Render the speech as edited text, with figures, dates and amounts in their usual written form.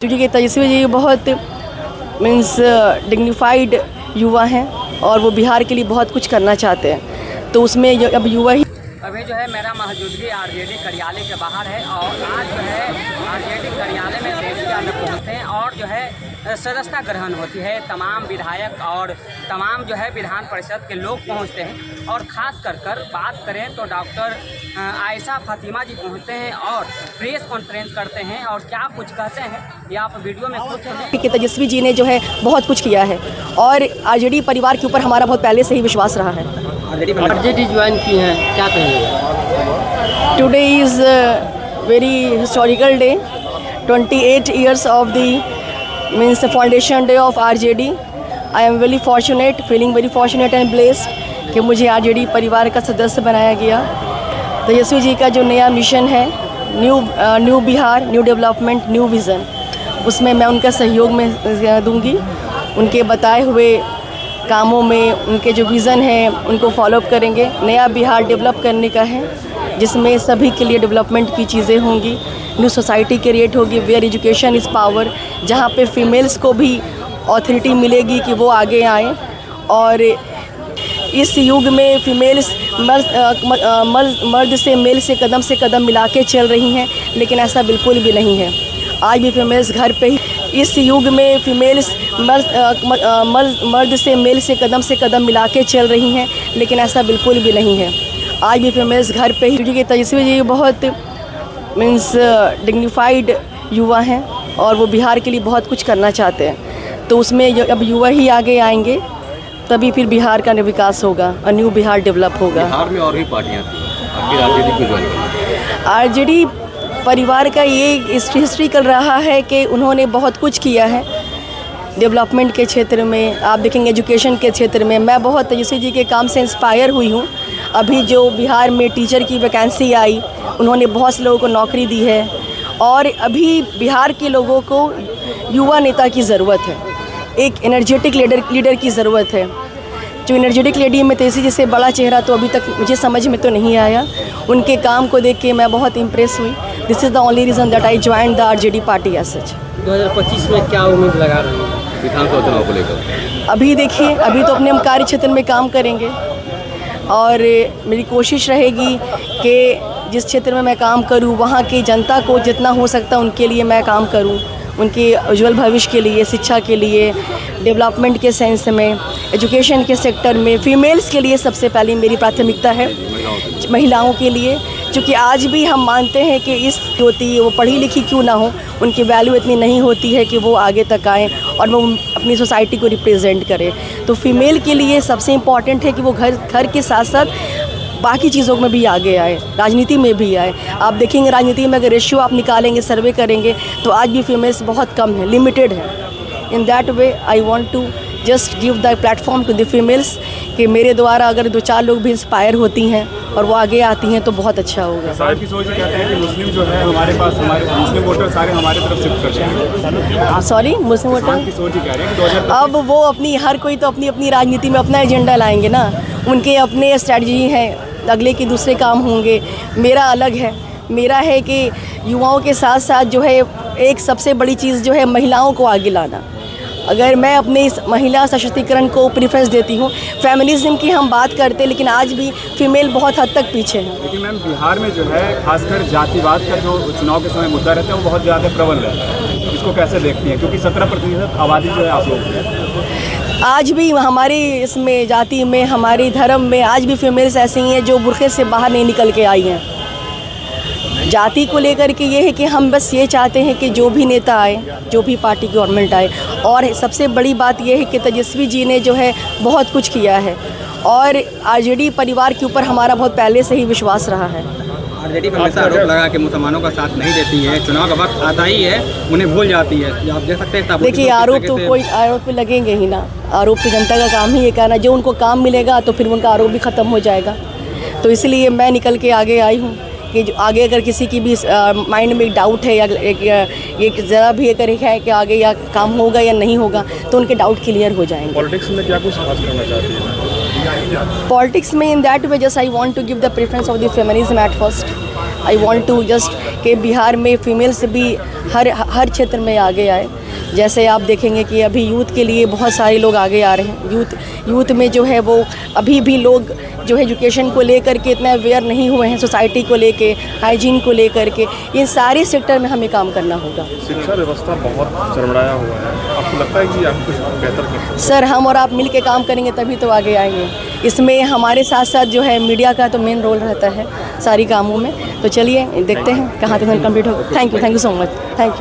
क्योंकि तेजस्वी जी बहुत means dignified युवा हैं और वो बिहार के लिए बहुत कुछ करना चाहते हैं, तो उसमें अब युवा ही। अभी जो है मेरा मौजूदगी आरजेडी कार्यालय के बाहर है और आज जो है आरजेडी कार्यालय में तेजस्वी में पहुँचते हैं और जो है सदस्यता ग्रहण होती है। तमाम विधायक और तमाम जो है विधान परिषद के लोग पहुंचते हैं और ख़ास कर बात करें तो डॉक्टर आयशा फातिमा जी पहुंचते हैं और प्रेस कॉन्फ्रेंस करते हैं और क्या कुछ कहते हैं ये आप वीडियो में खुद सुनें। कि तेजस्वी जी ने जो है बहुत कुछ किया है और आरजेडी परिवार के ऊपर हमारा बहुत पहले से ही विश्वास रहा है। आरजेडी ज्वाइन की हैं, क्या कहेंगे? Today is very historical day, 28 years of the means foundation day of RJD. I am very fortunate, feeling very fortunate and blessed कि मुझे RJD परिवार का सदस्य बनाया गया। तेजस्वी जी का जो नया मिशन है new Bihar, new development, new vision, उसमें मैं उनका सहयोग में दूंगी। उनके बताए हुए कामों में उनके जो विज़न है उनको फॉलोअप करेंगे। नया बिहार डेवलप करने का है जिसमें सभी के लिए डेवलपमेंट की चीज़ें होंगी, न्यू सोसाइटी क्रिएट होगी वेयर एजुकेशन इज़ पावर, जहाँ पे फीमेल्स को भी ऑथोरिटी मिलेगी कि वो आगे आएँ। और इस युग में फीमेल्स मर्द से कदम से कदम मिला के चल रही हैं, लेकिन ऐसा बिल्कुल भी नहीं है। आज भी फीमेल्स घर पे ही, इस युग में फीमेल्स मर्द से कदम मिला के चल रही हैं, लेकिन ऐसा बिल्कुल भी नहीं है। आज भी फीमेल्स घर पे ही, क्योंकि तेजस्वी जी बहुत मीन्स डिग्निफाइड युवा हैं और वो बिहार के लिए बहुत कुछ करना चाहते हैं, तो उसमें अब युवा ही आगे आएंगे तभी फिर बिहार का विकास होगा और न्यू बिहार डेवलप होगा। बिहार में और भी पार्टियां थी, आखिर आरजेडी क्यों ज्वाइन की? आरजेडी परिवार का ये हिस्ट्री कर रहा है कि उन्होंने बहुत कुछ किया है डेवलपमेंट के क्षेत्र में। आप देखेंगे एजुकेशन के क्षेत्र में मैं बहुत तेजस्वी जी के काम से इंस्पायर हुई हूँ। अभी जो बिहार में टीचर की वैकेंसी आई, उन्होंने बहुत से लोगों को नौकरी दी है और अभी बिहार के लोगों को युवा नेता की ज़रूरत है, एक एनर्जेटिक लीडर की ज़रूरत है। जो एनर्जेटिक लेडी में तेजस्वी जी से बड़ा चेहरा तो अभी तक मुझे समझ में तो नहीं आया। उनके काम को देख के मैं बहुत इम्प्रेस हुई। This is the only reason that I join the RJD party as such. 2025 में क्या उम्मीद लगा रही हैं विधानसभा चुनाव को लेकर? अभी देखिए, अभी तो अपने हम कार्य क्षेत्र में काम करेंगे और मेरी कोशिश रहेगी कि जिस क्षेत्र में मैं काम करूं वहां की जनता को जितना हो सकता उनके लिए मैं काम करूं, उनके उज्जवल भविष्य के लिए, शिक्षा के लिए, डेवलपमेंट के सेंस में, एजुकेशन के सेक्टर में, फीमेल्स के लिए सबसे पहले मेरी प्राथमिकता है, महिलाओं के लिए। क्योंकि आज भी हम मानते हैं कि इस होती है वो पढ़ी लिखी क्यों ना हो, उनकी वैल्यू इतनी नहीं होती है कि वो आगे तक आएँ और वो अपनी सोसाइटी को रिप्रेजेंट करें। तो फीमेल के लिए सबसे इम्पॉर्टेंट है कि वो घर के साथ साथ बाकी चीज़ों में भी आगे आए, राजनीति में भी आए। आप देखेंगे राजनीति में अगर रेशियो आप निकालेंगे, सर्वे करेंगे तो आज भी फीमेल्स बहुत कम है, लिमिटेड है। In that way I want to just give the platform to the females कि मेरे द्वारा अगर 2-4 लोग भी इंस्पायर होती हैं और वो आगे आती हैं तो बहुत अच्छा होगा। साहब की सोच कहते हैं कि मुस्लिम जो है हमारे पास, हमारे मुस्लिम वोटर सारे हमारे तरफ शिफ्ट करते हैं। सॉरी, मुस्लिम वोटर की सोच ही कह रहे हैं कि 2025 अब वो अपनी हर कोई तो अपनी राजनीति में अपना एजेंडा लाएंगे ना, उनके अपने स्ट्रैटेजी हैं, अगले के दूसरे काम होंगे। मेरा अलग है, मेरा है कि युवाओं के साथ साथ जो है एक सबसे बड़ी चीज़ जो है महिलाओं को आगे लाना। अगर मैं अपने इस महिला सशक्तिकरण को प्रेफरेंस देती हूँ, फेमिनिज्म की हम बात करते हैं लेकिन आज भी फीमेल बहुत हद तक पीछे है। लेकिन मैम बिहार में जो है खासकर जातिवाद का जो चुनाव के समय मुद्दा रहता है वो बहुत ज़्यादा प्रबल रहता है, इसको कैसे देखती हैं? क्योंकि 17% आबादी जो है आप लोग हैं। आज भी हमारी इसमें जाति में, हमारे धर्म में आज भी फीमेल्स ऐसी हैं जो बुर्खे से बाहर नहीं निकल के आई हैं। जाति को लेकर के ये है कि हम बस ये चाहते हैं कि जो भी नेता आए, जो भी पार्टी गवर्नमेंट आए, और सबसे बड़ी बात ये है कि तेजस्वी जी ने जो है बहुत कुछ किया है और आरजेडी परिवार के ऊपर हमारा बहुत पहले से ही विश्वास रहा है। आरजेडी पर हमेशा आरोप लगा कि मुसलमानों का साथ नहीं देती है, चुनाव का वक्त आता ही है उन्हें भूल जाती है। आप देख सकते हैं। देखिए, आरोप तो कोई आरोप पे लगेंगे ही ना, आरोप तो जनता का काम ही ये कहना, जो उनको काम मिलेगा तो फिर उनका आरोप भी ख़त्म हो जाएगा। तो इसलिए मैं निकल के आगे आई हूँ कि आगे अगर किसी की भी माइंड में एक डाउट है या एक ज़रा भी अगर है कि आगे या काम होगा या नहीं होगा तो उनके डाउट क्लियर हो जाएंगे। पॉलिटिक्स में क्या कुछ खास करना चाहती हैं? पॉलिटिक्स में in that way just I want to give the preference of the feminism at first. I want to just कि बिहार में फीमेल्स भी हर क्षेत्र में आगे आए। जैसे आप देखेंगे कि अभी यूथ के लिए बहुत सारे लोग आगे आ रहे हैं। यूथ में जो है वो अभी भी लोग जो है एजुकेशन को लेकर के इतना अवेयर नहीं हुए हैं, सोसाइटी को लेके, हाइजीन को लेकर के। इन सारे सेक्टर में हमें काम करना होगा। शिक्षा व्यवस्था बहुत चरमराया हुआ है, आपको लगता है कि आप कुछ बेहतर कर सकते हैं? सर, हम और आप मिल के काम करेंगे तभी तो आगे आएंगे। इसमें हमारे साथ साथ जो है मीडिया का तो मेन रोल रहता है सारी कामों में। तो चलिए देखते हैं कहाँ तक कंप्लीट होगा। Thank you so much. Thank you.